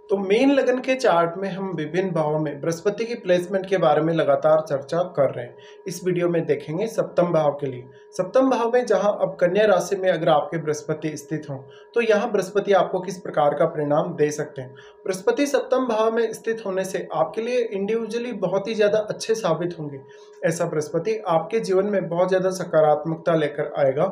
तो मेन लगन के चार्ट में हम विभिन्न भावों में बृहस्पति की प्लेसमेंट के बारे में लगातार चर्चा कर रहे हैं। इस वीडियो में देखेंगे सप्तम भाव के लिए। सप्तम भाव में जहां अब कन्या राशि में अगर आपके बृहस्पति स्थित हों तो यहां बृहस्पति आपको किस प्रकार का परिणाम दे सकते हैं। बृहस्पति सप्तम भाव में स्थित होने से आपके लिए इंडिविजुअली बहुत ही ज़्यादा अच्छे साबित होंगे। ऐसा बृहस्पति आपके जीवन में बहुत ज़्यादा सकारात्मकता लेकर आएगा।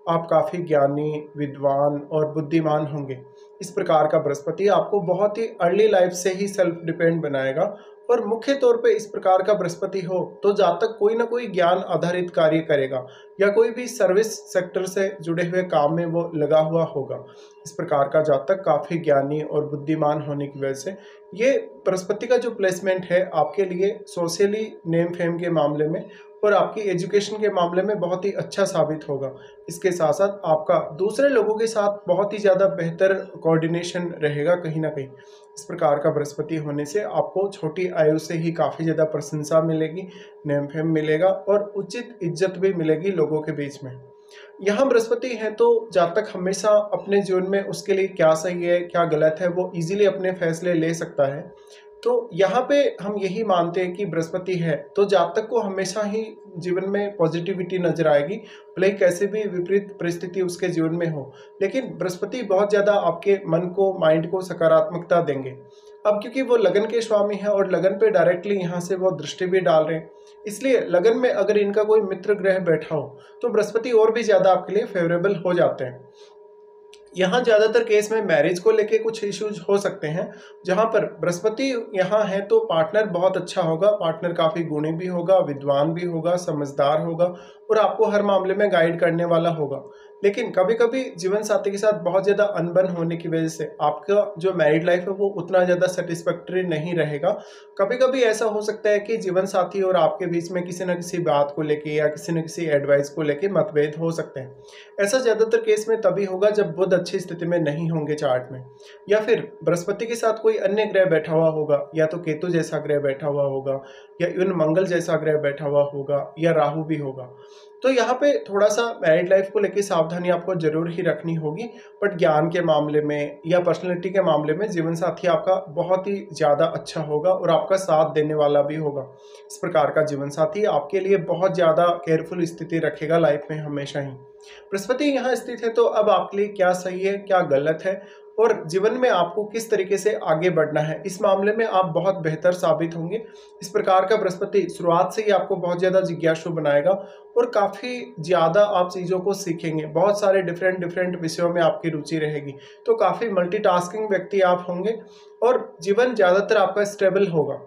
आप काफ़ी ज्ञानी, विद्वान और बुद्धिमान होंगे। इस प्रकार का बृहस्पति आपको बहुत ही अर्ली लाइफ से ही सेल्फ डिपेंड बनाएगा। और मुख्य तौर पे इस प्रकार का बृहस्पति हो तो जातक कोई ना कोई ज्ञान आधारित कार्य करेगा या कोई भी सर्विस सेक्टर से जुड़े हुए काम में वो लगा हुआ होगा। इस प्रकार का जातक काफ़ी ज्ञानी और बुद्धिमान होने की वजह से ये बृहस्पति का जो प्लेसमेंट है आपके लिए सोशली नेम फेम के मामले में और आपकी एजुकेशन के मामले में बहुत ही अच्छा साबित होगा। इसके साथ साथ आपका दूसरे लोगों के साथ बहुत ही ज़्यादा बेहतर कोऑर्डिनेशन रहेगा कहीं ना कहीं। इस प्रकार का बृहस्पति होने से आपको छोटी आयु से ही काफ़ी ज़्यादा प्रशंसा मिलेगी, नेम फेम मिलेगा और उचित इज्जत भी मिलेगी लोगों के बीच में। यहाँ बृहस्पति है तो जातक हमेशा अपने जीवन में उसके लिए क्या सही है क्या गलत है वो इजीली अपने फैसले ले सकता है। तो यहाँ पे हम यही मानते हैं कि बृहस्पति है तो जातक को हमेशा ही जीवन में पॉजिटिविटी नजर आएगी, भले कैसे भी विपरीत परिस्थिति उसके जीवन में हो, लेकिन बृहस्पति बहुत ज़्यादा आपके मन को, माइंड को सकारात्मकता देंगे। अब क्योंकि वो लगन के स्वामी है और लगन पे डायरेक्टली यहाँ से वो दृष्टि भी डाल रहे हैं, इसलिए लगन में अगर इनका कोई मित्र ग्रह बैठा हो तो बृहस्पति और भी ज़्यादा आपके लिए फेवरेबल हो जाते हैं। यहाँ ज़्यादातर केस में मैरिज को लेके कुछ इश्यूज हो सकते हैं, जहाँ पर बृहस्पति यहाँ है तो पार्टनर बहुत अच्छा होगा, पार्टनर काफ़ी गुणी भी होगा, विद्वान भी होगा, समझदार होगा और आपको हर मामले में गाइड करने वाला होगा। लेकिन कभी कभी जीवन साथी के साथ बहुत ज़्यादा अनबन होने की वजह से आपका जो मैरिड लाइफ है वो उतना ज़्यादा सेटिस्फैक्टरी नहीं रहेगा। कभी कभी ऐसा हो सकता है कि जीवन साथी और आपके बीच में किसी न किसी बात को लेके या किसी न किसी एडवाइस को लेके मतभेद हो सकते हैं। ऐसा ज़्यादातर केस में तभी होगा जब बुध अच्छी स्थिति में नहीं होंगे चार्ट में, या फिर बृहस्पति के साथ कोई अन्य ग्रह बैठा हुआ होगा, या तो केतु जैसा ग्रह बैठा हुआ होगा या इवन मंगल जैसा ग्रह बैठा हुआ होगा या राहु भी होगा। तो यहाँ पे थोड़ा सा मैरिड लाइफ को लेकर सावधानी आपको जरूर ही रखनी होगी, बट ज्ञान के मामले में या पर्सनैलिटी के मामले में जीवन साथी आपका बहुत ही ज़्यादा अच्छा होगा और आपका साथ देने वाला भी होगा। इस प्रकार का जीवन साथी आपके लिए बहुत ज़्यादा केयरफुल स्थिति रखेगा लाइफ में हमेशा ही। बृहस्पति यहाँ स्थित है तो अब आपके लिए क्या सही है क्या गलत है और जीवन में आपको किस तरीके से आगे बढ़ना है, इस मामले में आप बहुत बेहतर साबित होंगे। इस प्रकार का बृहस्पति शुरुआत से ही आपको बहुत ज़्यादा जिज्ञासु बनाएगा और काफ़ी ज़्यादा आप चीज़ों को सीखेंगे। बहुत सारे डिफरेंट विषयों में आपकी रुचि रहेगी, तो काफ़ी मल्टीटास्किंग व्यक्ति आप होंगे और जीवन ज़्यादातर आपका स्टेबल होगा।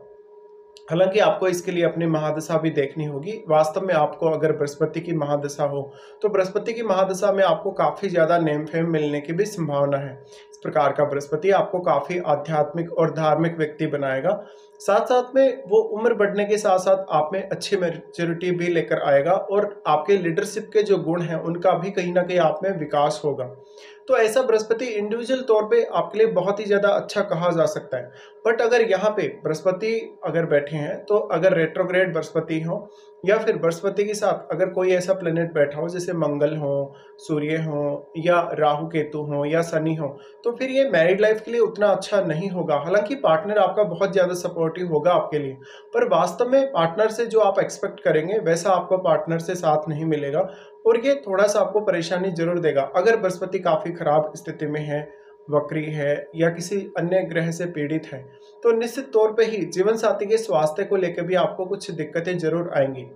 हालांकि आपको इसके लिए अपनी महादशा भी देखनी होगी। वास्तव में आपको अगर बृहस्पति की महादशा हो तो बृहस्पति की महादशा में आपको काफ़ी ज़्यादा नेम फेम मिलने की भी संभावना है। इस प्रकार का बृहस्पति आपको काफ़ी आध्यात्मिक और धार्मिक व्यक्ति बनाएगा। साथ साथ में वो उम्र बढ़ने के साथ साथ आप में अच्छी मैच्योरिटी भी लेकर आएगा और आपके लीडरशिप के जो गुण हैं उनका भी कहीं ना कहीं आप में विकास होगा। तो ऐसा बृहस्पति इंडिविजुअल तौर पे आपके लिए बहुत ही ज़्यादा अच्छा कहा जा सकता है। बट अगर यहाँ पे बृहस्पति अगर बैठे हैं तो अगर रेट्रोग्रेड बृहस्पति हो या फिर बृहस्पति के साथ अगर कोई ऐसा प्लेनेट बैठा हो जैसे मंगल हो, सूर्य हो या राहु केतु हो या शनि हो, तो फिर ये मैरिड लाइफ के लिए उतना अच्छा नहीं होगा। हालांकि पार्टनर आपका बहुत ज़्यादा सपोर्टिव होगा आपके लिए, पर वास्तव में पार्टनर से जो आप एक्सपेक्ट करेंगे वैसा आपको पार्टनर से साथ नहीं मिलेगा और ये थोड़ा सा आपको परेशानी जरूर देगा। अगर बृहस्पति काफ़ी खराब स्थिति में है, वक्री है या किसी अन्य ग्रह से पीड़ित है, तो निश्चित तौर पे ही जीवन साथी के स्वास्थ्य को लेकर भी आपको कुछ दिक्कतें जरूर आएंगी।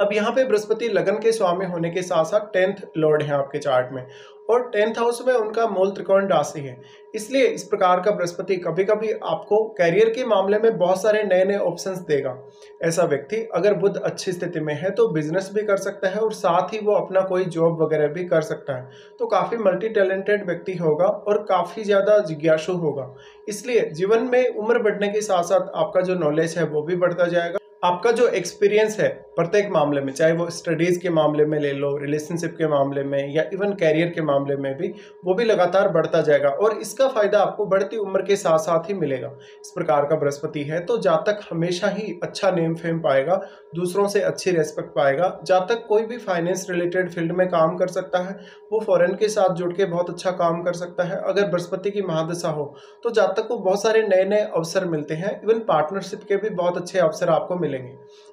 अब यहाँ पे बृहस्पति लगन के स्वामी होने के साथ साथ 10th लॉर्ड है आपके चार्ट में और 10th हाउस में उनका मूल त्रिकोण राशि है। इसलिए इस प्रकार का बृहस्पति कभी कभी आपको कैरियर के मामले में बहुत सारे नए नए ऑप्शंस देगा। ऐसा व्यक्ति अगर बुध अच्छी स्थिति में है तो बिजनेस भी कर सकता है और साथ ही वो अपना कोई जॉब वगैरह भी कर सकता है। तो काफ़ी मल्टी टैलेंटेड व्यक्ति होगा और काफ़ी ज़्यादा जिज्ञासु होगा। इसलिए जीवन में उम्र बढ़ने के साथ साथ आपका जो नॉलेज है वो भी बढ़ता जाएगा आपका जो एक्सपीरियंस है प्रत्येक मामले में, चाहे वो स्टडीज़ के मामले में ले लो, रिलेशनशिप के मामले में या इवन कैरियर के मामले में भी, वो भी लगातार बढ़ता जाएगा और इसका फ़ायदा आपको बढ़ती उम्र के साथ साथ ही मिलेगा। इस प्रकार का बृहस्पति है तो जातक हमेशा ही अच्छा नेम फेम पाएगा, दूसरों से अच्छी रेस्पेक्ट पाएगा। जातक कोई भी फाइनेंस रिलेटेड फील्ड में काम कर सकता है, वो फॉरेन के साथ जुड़ के बहुत अच्छा काम कर सकता है। अगर बृहस्पति की महादशा हो तो जातक को बहुत सारे नए नए अवसर मिलते हैं, इवन पार्टनरशिप के भी बहुत अच्छे अवसर आपको मिलेंगे।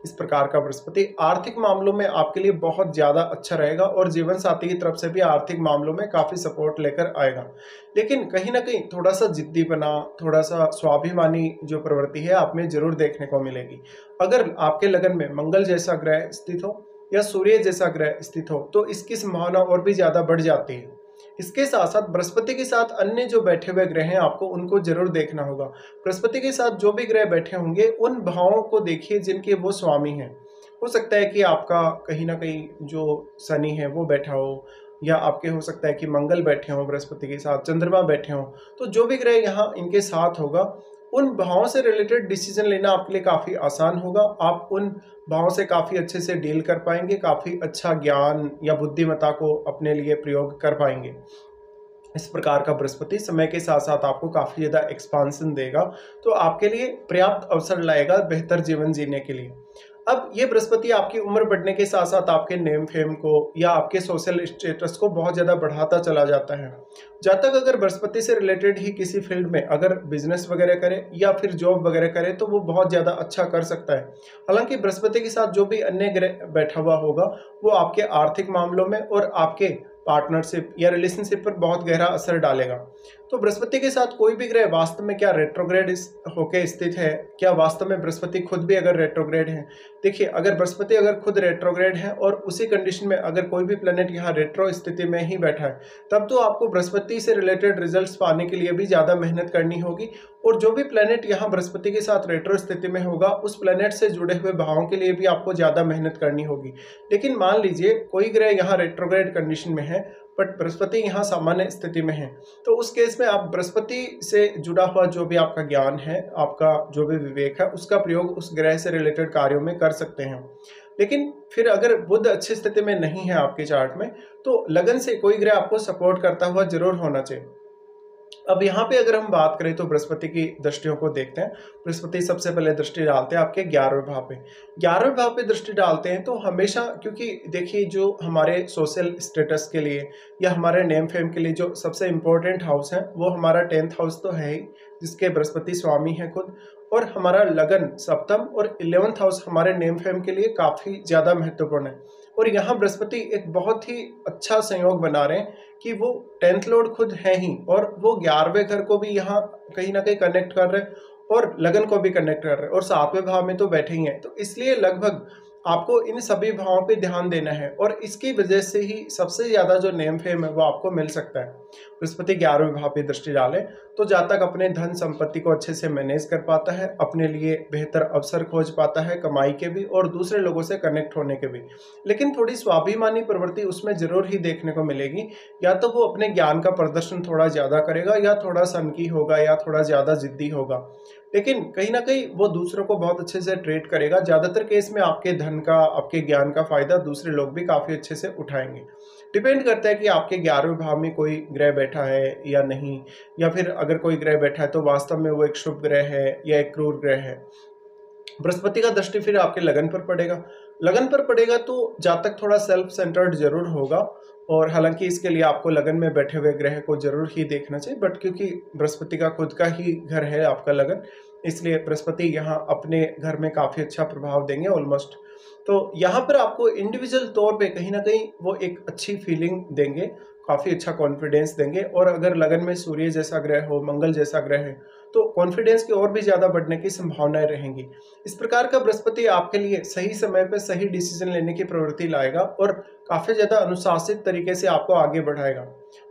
इस प्रकार का बृहस्पति आर्थिक मामलों में आपके लिए बहुत ज्यादा अच्छा रहेगा और जीवन साथी की तरफ से भी आर्थिक मामलों में काफी सपोर्ट लेकर आएगा। लेकिन कहीं ना कहीं थोड़ा सा जिद्दी बना, थोड़ा सा स्वाभिमानी जो प्रवृत्ति है आप में जरूर देखने को मिलेगी। अगर आपके लगन में मंगल जैसा ग्रह स्थित हो या सूर्य जैसा ग्रह स्थित हो तो इसकी संभावना और भी ज्यादा बढ़ जाती है। इसके साथ साथ बृहस्पति के साथ अन्य जो बैठे हुए ग्रह हैं आपको उनको जरूर देखना होगा। बृहस्पति के साथ जो भी ग्रह बैठे होंगे उन भावों को देखिए जिनके वो स्वामी हैं। हो सकता है कि आपका कहीं ना कहीं जो शनि है वो बैठा हो, या आपके हो सकता है कि मंगल बैठे हों बृहस्पति के साथ, चंद्रमा बैठे हों। तो जो भी ग्रह यहाँ इनके साथ होगा उन भावों से रिलेटेड डिसीजन लेना आपके लिए काफ़ी आसान होगा। आप उन भावों से काफ़ी अच्छे से डील कर पाएंगे, काफ़ी अच्छा ज्ञान या बुद्धिमत्ता को अपने लिए प्रयोग कर पाएंगे। इस प्रकार का बृहस्पति समय के साथ साथ आपको काफ़ी ज़्यादा एक्सपांसन देगा, तो आपके लिए पर्याप्त अवसर लाएगा बेहतर जीवन जीने के लिए। अब ये बृहस्पति आपकी उम्र बढ़ने के साथ साथ आपके नेम फेम को या आपके सोशल स्टेटस को बहुत ज़्यादा बढ़ाता चला जाता है। जब तक अगर बृहस्पति से रिलेटेड ही किसी फील्ड में अगर बिजनेस वगैरह करे या फिर जॉब वगैरह करे तो वो बहुत ज़्यादा अच्छा कर सकता है। हालांकि बृहस्पति के साथ जो भी अन्य ग्रह बैठा हुआ होगा वो आपके आर्थिक मामलों में और आपके पार्टनरशिप या रिलेशनशिप पर बहुत गहरा असर डालेगा। तो बृहस्पति के साथ कोई भी ग्रह वास्तव में क्या रेट्रोग्रेड होके स्थित है, क्या वास्तव में बृहस्पति खुद भी अगर रेट्रोग्रेड है। देखिए, अगर बृहस्पति अगर खुद रेट्रोग्रेड है और उसी कंडीशन में अगर कोई भी प्लेनेट यहाँ रेट्रो स्थिति में ही बैठा है, तब तो आपको बृहस्पति से रिलेटेड रिजल्ट्स पाने के लिए भी ज़्यादा मेहनत करनी होगी। और जो भी प्लेनेट यहाँ बृहस्पति के साथ रेट्रो स्थिति में होगा उस प्लेनेट से जुड़े हुए भावों के लिए भी आपको ज़्यादा मेहनत करनी होगी। लेकिन मान लीजिए कोई ग्रह यहाँ रेट्रोग्रेड कंडीशन में है बट बृहस्पति यहाँ सामान्य स्थिति में है, तो उस केस में आप बृहस्पति से जुड़ा हुआ जो भी आपका ज्ञान है, आपका जो भी विवेक है, उसका प्रयोग उस ग्रह से रिलेटेड कार्यों में कर सकते हैं। लेकिन फिर अगर बुध अच्छी स्थिति में नहीं है आपके चार्ट में तो लगन से कोई ग्रह आपको सपोर्ट करता हुआ जरूर होना चाहिए। अब यहाँ पे अगर हम बात करें तो बृहस्पति की दृष्टियों को देखते हैं। बृहस्पति सबसे पहले दृष्टि डालते हैं आपके 11वें भाव पे। 11वें भाव पे दृष्टि डालते हैं तो हमेशा, क्योंकि देखिए जो हमारे सोशल स्टेटस के लिए या हमारे नेम फेम के लिए जो सबसे इम्पोर्टेंट हाउस है वो हमारा 10th हाउस तो है ही, जिसके बृहस्पति स्वामी है खुद। और हमारा लगन सप्तम और 11th हाउस हमारे नेम फेम के लिए काफ़ी ज़्यादा महत्वपूर्ण है। और यहाँ बृहस्पति एक बहुत ही अच्छा संयोग बना रहे हैं कि वो 10th लॉर्ड खुद है ही और वो 11वें घर को भी यहाँ कहीं ना कहीं कनेक्ट कर रहे हैं और लगन को भी कनेक्ट कर रहे हैं और 7वें भाव में तो बैठे ही हैं। तो इसलिए लगभग आपको इन सभी भावों पे ध्यान देना है और इसकी वजह से ही सबसे ज़्यादा जो नेम फेम है वो आपको मिल सकता है। बृहस्पति 11वें भाव पे दृष्टि डालें तो जातक अपने धन संपत्ति को अच्छे से मैनेज कर पाता है, अपने लिए बेहतर अवसर खोज पाता है कमाई के भी और दूसरे लोगों से कनेक्ट होने के भी। लेकिन थोड़ी स्वाभिमानी प्रवृत्ति उसमें जरूर ही देखने को मिलेगी। या तो वो अपने ज्ञान का प्रदर्शन थोड़ा ज़्यादा करेगा या थोड़ा सनकी होगा या थोड़ा ज़्यादा जिद्दी होगा, लेकिन कहीं ना कहीं वो दूसरों को बहुत अच्छे से ट्रीट करेगा। ज़्यादातर केस में आपके धन का, आपके ज्ञान का फायदा दूसरे लोग भी काफ़ी अच्छे से उठाएंगे। डिपेंड करता है कि आपके 11वें भाव में कोई ग्रह बैठा है या नहीं, या फिर अगर कोई ग्रह बैठा है तो वास्तव में वो एक शुभ ग्रह है या एक क्रूर ग्रह है। बृहस्पति का दृष्टि फिर आपके लगन पर पड़ेगा। लगन पर पड़ेगा तो जातक थोड़ा सेल्फ सेंटर्ड जरूर होगा और हालांकि इसके लिए आपको लगन में बैठे हुए ग्रह को जरूर ही देखना चाहिए, बट क्योंकि बृहस्पति का खुद का ही घर है आपका लगन, इसलिए बृहस्पति यहाँ अपने घर में काफ़ी अच्छा प्रभाव देंगे ऑलमोस्ट। तो यहाँ पर आपको इंडिविजुअल तौर पे कहीं ना कहीं वो एक अच्छी फीलिंग देंगे, काफ़ी अच्छा कॉन्फिडेंस देंगे। और अगर लगन में सूर्य जैसा ग्रह हो, मंगल जैसा ग्रह है, तो कॉन्फिडेंस की और भी ज़्यादा बढ़ने की संभावनाएं रहेंगी। इस प्रकार का बृहस्पति आपके लिए सही समय पर सही डिसीजन लेने की प्रवृत्ति लाएगा और काफ़ी ज़्यादा अनुशासित तरीके से आपको आगे बढ़ाएगा।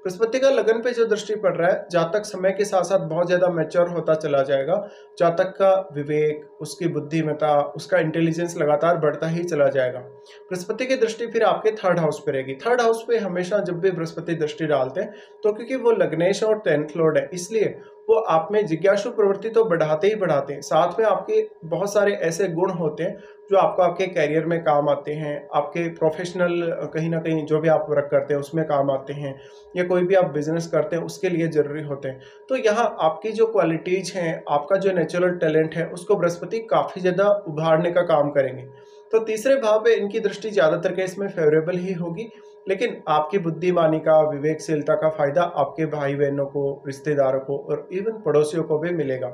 बृहस्पति का लगन पे जो दृष्टि पड़ रहा है, जातक समय के साथ साथ बहुत ज़्यादा मैच्योर होता चला जाएगा। जातक का विवेक, उसकी बुद्धिमत्ता, उसका इंटेलिजेंस लगातार बढ़ता ही चला जाएगा। बृहस्पति की दृष्टि फिर आपके 3rd हाउस पे रहेगी। 3rd हाउस पे हमेशा जब भी बृहस्पति दृष्टि डालते हैं तो क्योंकि वो लग्नेश और 10th लॉर्ड है, इसलिए वो आप में जिज्ञासु प्रवृत्ति तो बढ़ाते ही बढ़ाते हैं, साथ में आपके बहुत सारे ऐसे गुण होते हैं जो आपको आपके करियर में काम आते हैं, आपके प्रोफेशनल कहीं न कहीं जो भी आप वर्क करते हैं उसमें काम आते हैं, या कोई भी आप बिज़नेस करते हैं उसके लिए ज़रूरी होते हैं। तो यहाँ आपकी जो क्वालिटीज़ हैं, आपका जो नेचुरल टैलेंट है, उसको बृहस्पति काफ़ी ज़्यादा उभारने का काम करेंगे। तो तीसरे भाव पे इनकी दृष्टि ज़्यादातर केस में फ़ेवरेबल ही होगी, लेकिन आपकी बुद्धिमानी का, विवेकशीलता का फ़ायदा आपके भाई-बहनों को, रिश्तेदारों को और इवन पड़ोसियों को भी मिलेगा।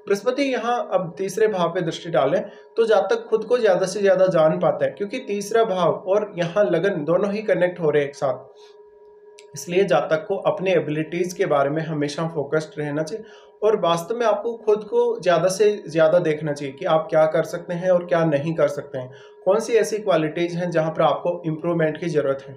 बृहस्पति यहाँ अब तीसरे भाव पे दृष्टि डालें, तो जहाँ तक खुद को ज़्यादा से ज़्यादा जान पाता है, क्योंकि तीसरा भाव और यहाँ लगन दोनों ही कनेक्ट हो रहे हैं एक साथ। इसलिए जातक को अपने एबिलिटीज़ के बारे में हमेशा फोकस्ड रहना चाहिए और वास्तव में आपको खुद को ज़्यादा से ज़्यादा देखना चाहिए कि आप क्या कर सकते हैं और क्या नहीं कर सकते हैं। कौन सी ऐसी क्वालिटीज़ हैं जहाँ पर आपको इम्प्रूवमेंट की ज़रूरत है।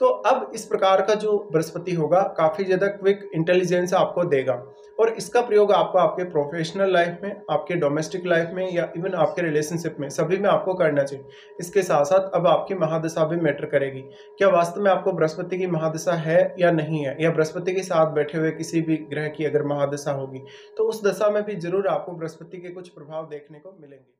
तो अब इस प्रकार का जो बृहस्पति होगा काफ़ी ज़्यादा क्विक इंटेलिजेंस आपको देगा और इसका प्रयोग आपको आपके प्रोफेशनल लाइफ में, आपके डोमेस्टिक लाइफ में या इवन आपके रिलेशनशिप में सभी में आपको करना चाहिए। इसके साथ-साथ अब आपकी महादशा भी मैटर करेगी। क्या वास्तव में आपको बृहस्पति की महादशा है या नहीं है, या बृहस्पति के साथ बैठे हुए किसी भी ग्रह की अगर महादशा होगी, तो उस दशा में भी ज़रूर आपको बृहस्पति के कुछ प्रभाव देखने को मिलेंगे।